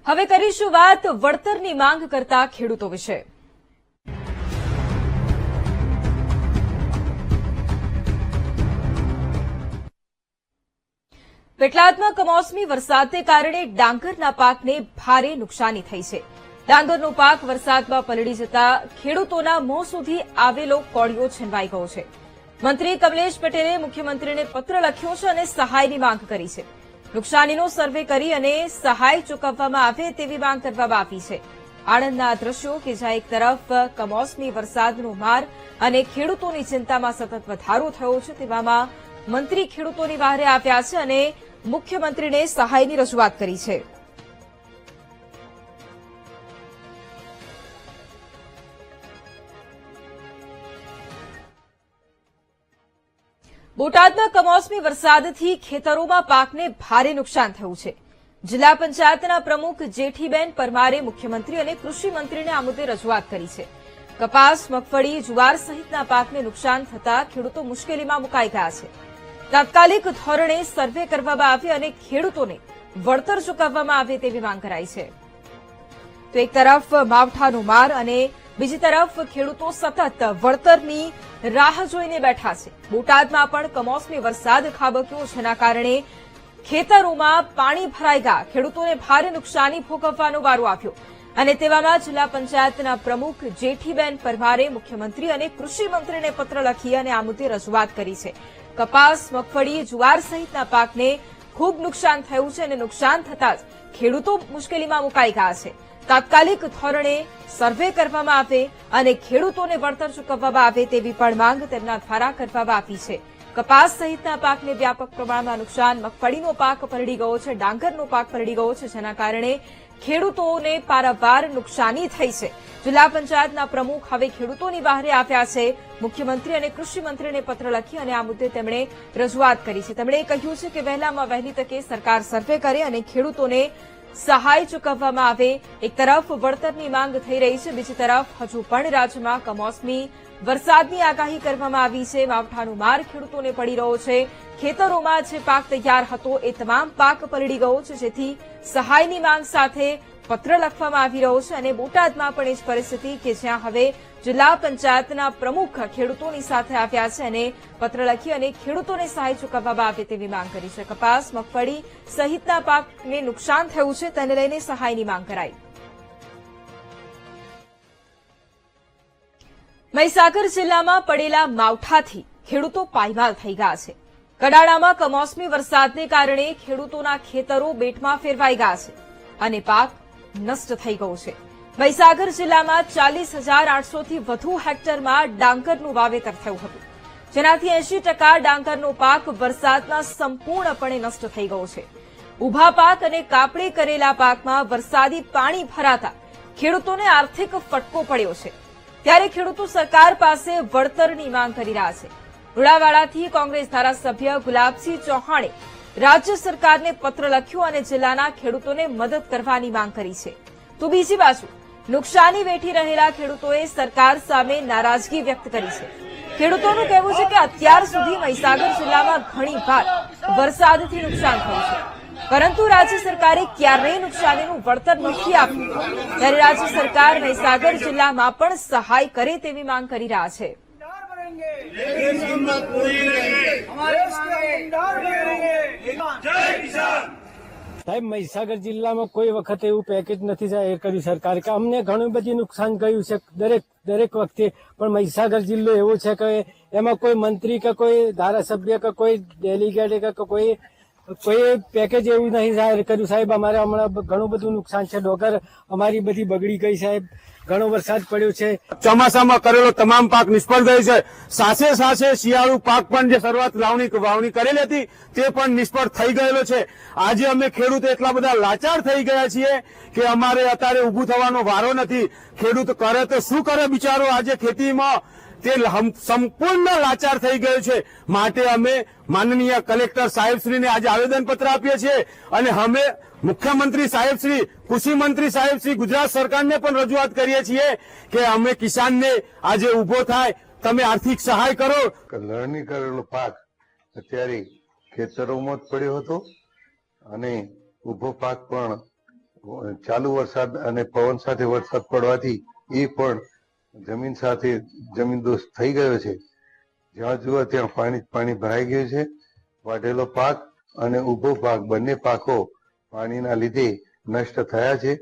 હવે કરીશું વાત વળતરની માંગ કરતા ખેડૂતો વિશે। પેટલાદમાં કમોસમી વરસાદને કારણે ડાંગરના પાકને ભારે નુકસાની થઈ છે। ડાંગરનો પાક વરસાદમાં પલળી જતા ખેડૂતોના મોં સુધી આવેલો કોળિયો છીનવાઈ ગયો છે। મંત્રી કમલેશ પટેલે મુખ્યમંત્રીને પત્ર લખ્યો છે અને સહાયની માંગ કરી છે। નુકસાનીનો સર્વે કરી અને સહાય ચૂકવવામાં આવે તેવી માંગ કરવામાં આવી છે। આણંદના દ્રશ્યો કે જ્યાં એક તરફ કમોસમી વરસાદનો માર અને ખેડૂતોની ચિંતામાં સતત વધારો થયો છે, તેવામાં મંત્રી ખેડૂતોની વહારે આવ્યા છે અને મુખ્યમંત્રીને સહાયની રજૂઆત કરી છે। બોટાદમાં કમોસમી વરસાદથી ખેતરોમાં પાકને ભારે નુકસાન થયું છે। જિલ્લા પંચાયતના પ્રમુખ જેઠીબેન પરમારે મુખ્યમંત્રી અને કૃષિ મંત્રીને આ મુદ્દે રજૂઆત કરી છે। કપાસ, મગફળી, જુવાર સહિતના પાકને નુકસાન થતા ખેડૂતો મુશ્કેલીમાં મુકાઈ ગયા છે। તાત્કાલિક ધોરણે સર્વે કરવામાં આવે અને ખેડૂતોને વળતર ચૂકવવામાં આવે તેવી માંગ કરાઈ છે। તો એક તરફ માવઠાનો માર અને બીજી તરફ ખેડૂતો સતત વળતરની રાહ જોઈને બેઠા છે। બોટાદમાં પણ કમોસમી વરસાદ ખાબક્યો, જેના કારણે ખેતરોમાં પાણી ભરાઈ ગયા, ખેડૂતોને ભારે નુકસાની ભોગવવાનો વારો આવ્યો અને તેવામાં જિલ્લા પંચાયતના પ્રમુખ જેઠીબેન પરમારે મુખ્યમંત્રી અને કૃષિ મંત્રીને પત્ર લખી અને આ મુદ્દે રજૂઆત કરી છે। કપાસ, મગફળી, જુવાર સહિતના પાકને ખૂબ નુકસાન થયું છે અને નુકસાન થતાં જ ખેડૂતો મુશ્કેલીમાં મુકાઈ ગયા છે। તાત્કાલિક ધોરણે સર્વે કરવામાં આવે અને ખેડૂતોને વળતર ચૂકવવામાં આવે તેવી પણ માંગ તેમના દ્વારા કરવામાં આવી છે। કપાસ સહિતના પાકને વ્યાપક પ્રમાણમાં નુકસાન, મગફળીનો પાક પલળી ગયો છે, ડાંગરનો પાક પલળી ગયો છે, જેના કારણે ખેડૂતોને પારાવાર નુકસાની થઈ છે। જિલ્લા પંચાયતના પ્રમુખ હવે ખેડૂતોની બહારે આવ્યા છે। મુખ્યમંત્રી અને કૃષિ મંત્રીને પત્ર લખી અને આ મુદ્દે તેમણે રજૂઆત કરી છે। તેમણે કહ્યું છે કે વહેલામાં વહેલી તકે સરકાર સર્વે કરે અને ખેડૂતોને સહાય ચૂકવવામાં આવે। એક તરફ વળતરની માંગ થઈ રહી છે, બીજી તરફ હજુ પણ રાજ્યમાં કમોસમી વરસાદની આગાહી કરવામાં આવી છે। માવઠાનો માર ખેડૂતોને પડી રહ્યો છે। ખેતરોમાં જે પાક તૈયાર હતો એ તમામ પાક પલળી ગયો છે, જેથી સહાયની માંગ સાથે પત્ર લખવામાં આવી રહ્યો છે અને બોટાદમાં પણ એ જ પરિસ્થિતિ કે જ્યાં હવે જિલ્લા પંચાયતના પ્રમુખ ખેડૂતોની સાથે આવ્યા છે અને પત્ર લખી અને ખેડૂતોને સહાય ચૂકવવામાં આવે તેવી માંગ કરી છે। કપાસ, મગફળી સહિતના પાકને નુકસાન થયું છે, તેને લઈને સહાયની માંગ કરાઈ। મહીસાગર જિલ્લામાં પડેલા માવઠાથી ખેડૂતો પાયમાલ થઈ ગયા છે। કડાણામાં કમોસમી વરસાદને કારણે ખેડૂતોના ખેતરો બેટમાં ફેરવાઈ ગયા છે અને પાક નષ્ટ થઈ ગયો છે। મહીસાગર જિલ્લામાં 40,800 થી વધુ હેક્ટરમાં ડાંગરનું વાવેતર થયું હતું, જેનાથી 80% ડાંગરનો પાક વરસાદમાં સંપૂર્ણપણે નષ્ટ થઈ ગયો છે। ઉભા પાક અને કાપણી કરેલા પાકમાં વરસાદી પાણી ભરાતા ખેડૂતોને આર્થિક ફટકો પડ્યો છે। ત્યારે ખેડૂતો સરકાર પાસે વળતરની માંગ કરી રહ્યા છે। લુણાવાડાથી કોંગ્રેસ ધારાસભ્ય ગુલાબસિંહ ચૌહાણે રાજ્ય સરકારને પત્ર લખ્યો અને જિલ્લાના ખેડૂતોને મદદ કરવાની માંગ કરી છે। તો બીજી બાજુ નુકસાની વેઠી રહેલા ખેડૂતોએ સરકાર સામે નારાજગી વ્યક્ત કરી છે। ખેડૂતોનું કહેવું છે કે અત્યાર સુધી મહીસાગર જિલ્લામાં ઘણીવાર વરસાદથી નુકસાન થયું છે, પરંતુ રાજ્ય સરકારે ક્યારેય નુકસાનીનું વળતર નથી આપ્યું। ત્યારે રાજ્ય સરકાર મહીસાગર જિલ્લામાં પણ સહાય કરે તેવી માંગ કરી રહ્યા છે। સાહેબ, મહીસાગર જિલ્લામાં કોઈ વખત એવું પેકેજ નથી જાહેર કર્યું સરકારે કે અમને ઘણું બધું નુકસાન ગયું છે દરેક વખતે, પણ મહીસાગર જિલ્લો એવો છે કે એમાં કોઈ મંત્રી કે કોઈ ધારાસભ્ય કે કોઈ ડેલિગેટ કે કોઈ પેકેજ એવું નહીં જાહેર કર્યું। સાહેબ, અમારે હમણાં ઘણું બધું નુકસાન છે, ડોગર અમારી બધી બગડી ગઈ સાહેબ, ઘણો વરસાદ પડ્યો છે। ચોમાસામાં કરેલો તમામ પાક નિષ્ફળ ગયો છે। સાથે સાથે શિયાળુ પાક પણ જે શરૂઆત વાવણી કરેલી હતી તે પણ નિષ્ફળ થઈ ગયેલો છે। આજે અમે ખેડૂત એટલા બધા લાચાર થઈ ગયા છીએ કે અમારે અત્યારે ઉભું થવાનો વારો નથી। ખેડૂત કરે તો શું કરે બિચારો, આજે ખેતીમાં તે સંપૂર્ણ લાચાર થઈ ગયો છે। માટે અમે માનનીય કલેક્ટર સાહેબશ્રીને આજે આવેદનપત્ર આપીએ છીએ અને અમે મુખ્યમંત્રી સાહેબશ્રી, કૃષિ મંત્રી સાહેબશ્રી, ગુજરાત સરકારને પણ રજૂઆત કરીએ છીએ કે અમે કિસાનને આજે ઉભો થાય, તમે આર્થિક સહાય કરો। લણણી કરેલો પાક અત્યારે ખેતરોમાં જ પડ્યો હતો અને ઉભો પાક પણ ચાલુ વરસાદ અને પવન સાથે વરસાદ પડવાથી એ પણ જમીન સાથે જમીનદોસ્ત થઈ ગયો છે. જ્યાં જુઓ ત્યાં પાણી ભરાઈ ગયું છે. વાઢેલો પાક અને ઊભો પાક બંને પાકો પાણીના લીધે નષ્ટ થયા છે.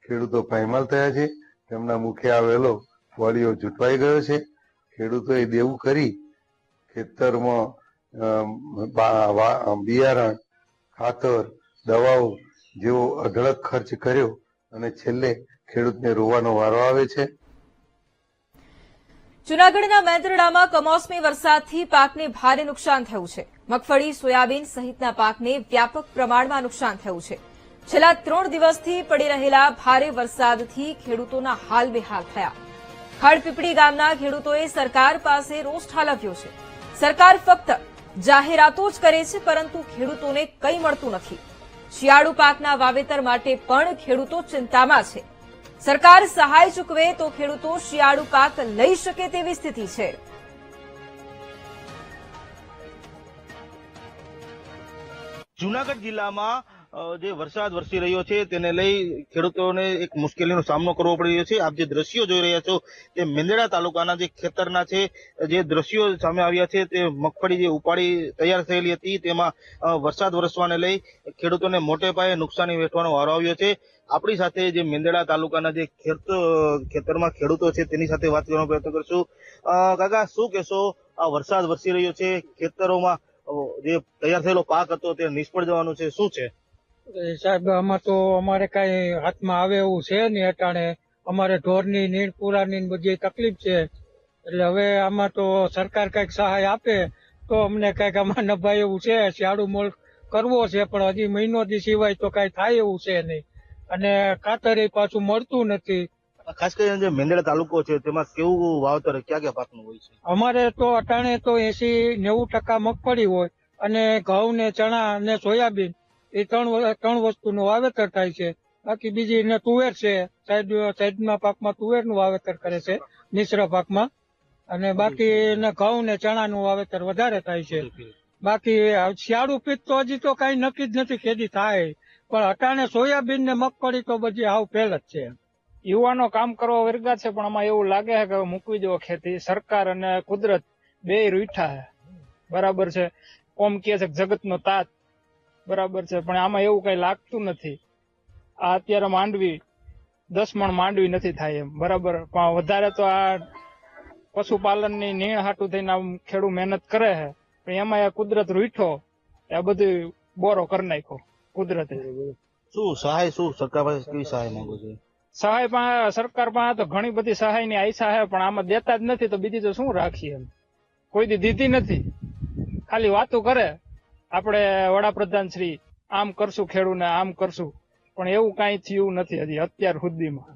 ખેડૂતો પાયમાલ થયા છે. તેમના મુખે આવેલો વળિયો જૂટવાઈ ગયો છે. ખેડૂતોએ દેવું કરી ખેતરમાં બિયારણ, ખાતર, દવાઓ જેવો અઢળક ખર્ચ કર્યો અને છેલ્લે ખેડૂતને રોવાનો વારો આવે છે. જૂનાગઢના મેંદરડામાં કમોસમી વરસાદથી પાકને ભારે નુકસાન થયું છે. મગફળી, સોયાબીન સહિતના પાકને વ્યાપક પ્રમાણમાં નુકસાન થયું છે. છેલ્લા 3 દિવસથી પડી રહેલા ભારે વરસાદથી ખેડૂતોના હાલ બેહાલ થયા. ખડપીપળી ગામના ખેડૂતોએ સરકાર પાસે રોષ ઠાલવ્યો છે. સરકાર ફક્ત જાહેરાતો જ કરે છે, પરંતુ ખેડૂતોને કંઈ મળતું નથી. શિયાળુ પાકના વાવેતર માટે પણ ખેડૂતો ચિંતામાં છે. સરકાર સહાય ચૂકવે તો ખેડૂતો શિયાળુ પાક લઈ શકે તેવી સ્થિતિ છે. જૂનાગઢ જિલ્લામાં જે વરસાદ વરસી રહ્યો છે તેને લઈ ખેડૂતોને એક મુશ્કેલીનો સામનો કરવો પડી રહ્યો છે. આપ જે દ્રશ્યો જોઈ રહ્યા છો તે મેંદરડા તાલુકાના જે ખેતરના છે. જે દ્રશ્યો સામે આવ્યા છે તે મગફળી જે ઉપાડી તૈયાર થયેલી હતી તેમાં વરસાદ વરસવાને લઈ ખેડૂતોને મોટે પાયે નુકસાની વેઠવાનો વારો આવ્યો છે. આપણી સાથે જે મેંદરડા તાલુકાના જે ખેતરમાં ખેડૂતો છે તેની સાથે વાત કરવાનો પ્રયત્ન કરશું. કાકા, શું કહેશો? આ વરસાદ વરસી રહ્યો છે, ખેતરોમાં જે તૈયાર થયેલો પાક હતો તે નિષ્ફળ જવાનું છે, શું છે? સાહેબ, આમાં તો અમારે કઈ હાથમાં આવે એવું છે નહીં. અટાણે અમારે ઢોરની નીણ પુરાની બધી તકલીફ છે. એટલે હવે આમાં તો સરકાર કઈક સહાય આપે તો અમને કઈક આમાં નભાય એવું છે. શિયાળુ મોલ કરવો છે પણ હજી મહિનો દી સિવાય તો કઈ થાય એવું છે નહીં. અને ખાતર પાછું મળતું નથી. ખાસ કરીને જે મેંદરડા તાલુકો છે તેમાં કેવું વાવતર ક્યાં ક્યાં પાકનું હોય છે? અમારે તો અટાણે તો 80-90% મગફળી હોય અને ઘઉં ને ચણા ને સોયાબીન એ ત્રણ વસ્તુનું વાવેતર થાય છે. બાકી બીજી ને તુવેર છે. સાઈડના પાકમાં તુવેરનું વાવેતર કરે છે, મિશ્ર પાકમાં. અને બાકી ને ઘઉં ને ચણાનું વાવેતર વધારે થાય છે. બાકી શિયાળુ પીક તો હજી તો કઈ નક્કી જ નથી કેદી થાય. પણ અટાણે સોયાબીન ને મગફળી તો બધી હાવ ફેલ જ છે. યુવાનો કામ કરવા વર્ગા છે પણ આમાં એવું લાગે છે કે મૂકવી દો ખેતી. સરકાર અને કુદરત બે રૂઠા છે, બરાબર છે. કોમ કે છે જગતનો તાત, બરાબર છે, પણ આમાં એવું કઈ લાગતું નથી. આ અત્યારે માંડવી 10 મણ માંડવી નથી થાય એમ, બરાબર. પણ વધારે તો આ પશુપાલનની નીણ હાટું થઈને ખેડૂત મહેનત કરે છે, પણ એમાં આ કુદરત રૂઠો એ બધું બોરો કરી નાખ્યો કુદરતે. શું સહાય, શું સરકાર પાસે કેવી સહાય માંગો છો? સહાય પાસે સરકાર પાસે તો ઘણી બધી સહાયની આશા છે, પણ આમાં દેતા જ નથી. તો બીજી તો શું રાખીએ એમ, કોઈ દી દીધી નથી. ખાલી વાતો કરે આપણે વડાપ્રધાન શ્રી આમ કરશું ખેડૂને, આમ કરશું, પણ એવું કઈ થયું નથી હજી અત્યાર સુધીમાં.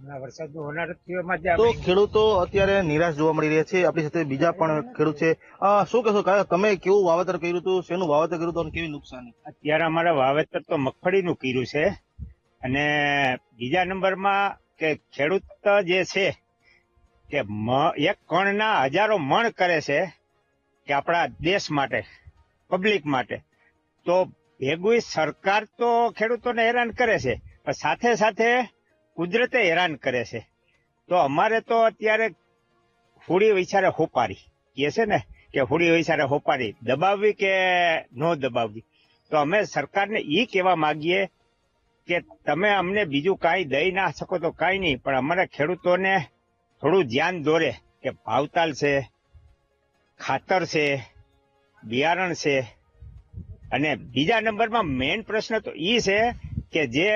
તો ખેડૂતો અત્યારે નિરાશ જોવા મળી રહ્યા છે. આપણી સાથે બીજા પણ ખેડૂત છે. શું કહેશો કાકા, તમે કેવું વાવેતર કર્યું હતું, શેનું વાવેતર કર્યું હતું અને કેવી નુકસાની? અત્યારે અમારે વાવેતર તો મગફળીનું કર્યું છે. અને બીજા નંબરમાં કે ખેડૂત જે છે કે એક કણના હજારો મણ કરે છે કે આપણા દેશ માટે, પબ્લિક માટે. તો ભેગું સરકાર તો ખેડૂતોને હેરાન કરે છે, પણ સાથે સાથે કુદરતે હેરાન કરે છે. તો અમારે તો અત્યારે હુડી વિચારે હોપારી કહે છે ને, કે હુડી વિચારે હોપારી દબાવવી કે ન દબાવવી. તો અમે સરકારને એ કહેવા માંગીએ કે તમે અમને બીજું કાંઈ દઈ ના શકો તો કાંઈ નહીં, પણ અમારા ખેડૂતોને થોડું ધ્યાન દોરે કે ભાવતાલ છે, ખાતર છે, બિયારણ છે. અને બીજા નંબરમાં મેઇન પ્રશ્ન તો એ છે કે જે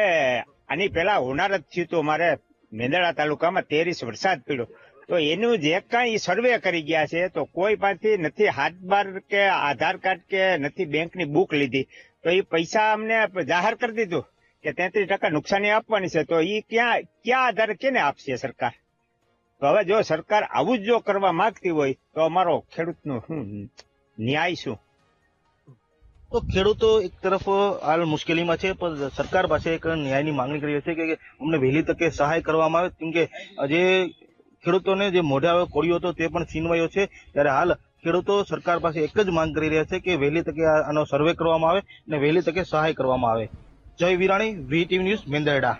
આની પહેલા હોનારત થયું હતું અમારે મેંદરડા તાલુકામાં 13 વરસાદ પડ્યો, તો એનું જે કાંઈ સર્વે કરી ગયા છે તો કોઈ પાસેથી નથી હાથબાર કે આધાર કાર્ડ કે નથી બેંકની બુક લીધી. તો એ પૈસા અમને જાહેર કરી દીધું કે 33% નુકસાની આપવાની છે. તો એ ક્યાં આધારે કેને આપશે સરકાર? તો હવે જો સરકાર આવું જ જો કરવા માંગતી હોય તો અમારો ખેડૂતનો શું ન્યાય શું? તો ખેડૂતો એક તરફ હાલ મુશ્કેલીમાં છે, પણ સરકાર પાસે એક ન્યાયની માંગણી કરી છે કે અમને વહેલી તકે સહાય કરવામાં આવે, કેમ કે જે ખેડૂતોને જે મોઢે આવે કોળિયો હતો તે પણ છીનવાયો છે. ત્યારે હાલ ખેડૂતો સરકાર પાસે એક જ માંગ કરી રહ્યા છે કે વહેલી તકે આનો સર્વે કરવામાં આવે અને વહેલી તકે સહાય કરવામાં આવે. જય વિરાણી, VTV ન્યૂઝ, મેંદરડા.